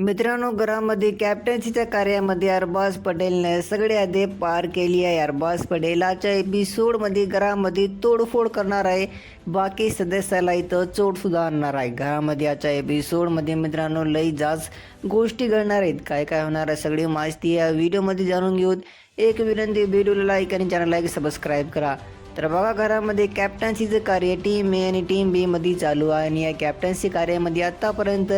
मित्रांनो, घरामध्ये कॅप्टन्सीच्या कार्यामध्ये अरबाज पटेलने सगळे अदे पार केली आहे. अरबाज पटेल आजच्या एपिसोडमध्ये घरामध्ये तोडफोड करणार आहे. बाकी सदस्याला इथं चोटसुद्धा आणणार आहे. घरामध्ये आजच्या एपिसोडमध्ये मित्रांनो लई जास्त गोष्टी घडणार आहेत. काय काय होणार आहे सगळी माहिती या व्हिडिओमध्ये जाणून घेऊत. एक विनंती, व्हिडिओला लाईक आणि चॅनलला सबस्क्राईब करा. तर बघा, घरामध्ये कॅप्टन्सीचं कार्य टीम ए आणि टीम बी मध्ये चालू आहे आणि या कॅप्टन्सी कार्यामध्ये आतापर्यंत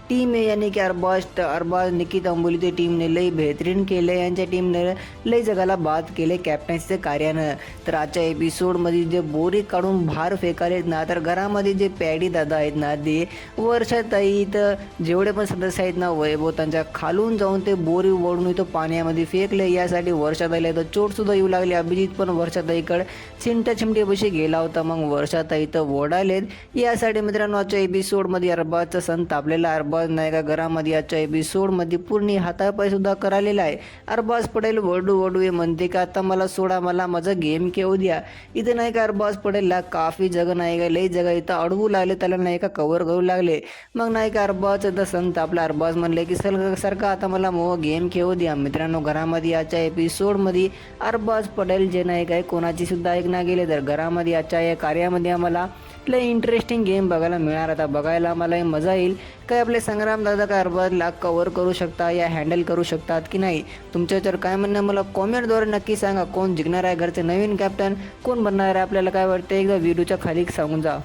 टीम ए यानी की अरबाज निकित अंबोलीच्या टीमने लई बेहतरीन केले. यांच्या टीमने लई जगाला बाद केले कॅप्टन्सीच्या कार्यानं. तर आजच्या एपिसोडमध्ये जे बोरी काढून बाहेर फेकालेत ना, तर घरामध्ये जे पॅडी दादा आहेत ना, ते वर्षाताई इथं जेवढे पण सदस्य आहेत ना, वैभव त्यांच्या खालून जाऊन ते बोरी ओढून इथं पाण्यामध्ये फेकले. यासाठी वर्षाताईला इथं चोटसुद्धा येऊ लागली. अभिजित पण वर्षाताईकडे चिमटे बशी गेला होता. मग वर्षाताई इथं ओढालेत. यासाठी मित्रांनो आजच्या एपिसोडमध्ये अरबाजचा सण तापलेला. अरबाज नाही का घरामध्ये आजच्या एपिसोडमध्ये पूर्ण हातापाय सुद्धा करालेला आहे. अरबाज पटेल ओरडू हे म्हणते का आता मला सोडा, मला माझा गेम खेळू द्या. इथं नाही का अरबाज पटेलला काफी जगं नाही का लई जगह इथं अडवू लागले, त्याला नाही का कव्हर करू लागले. मग नाही का अरबाजचा संत आपला अरबाज म्हणले की सारखा आता मला गेम खेळू द्या. मित्रांनो, घरामध्ये आजच्या एपिसोडमध्ये अरबाज पटेल जे नाही काय कोणाची सुद्धा ऐकना गेले. तर घरामध्ये आजच्या या कार्यामध्ये आम्हाला लय इंटरेस्टिंग गेम बघायला मिळणार. आता बघायला आम्हाला मजा येईल. काय आपले संग्राम दादा का अरबाजला कव्हर करू शकता या हँडल करू शकतात की नाही, तुमच्या तर काय म्हणणं मला कॉमेंटद्वारे नक्की सांगा. कोण जिंकणार आहे घरचे नवीन कॅप्टन, कोण बनणार आहे आपल्याला काय वाटतं एकदा व्हिडिओच्या खाली सांगून जा.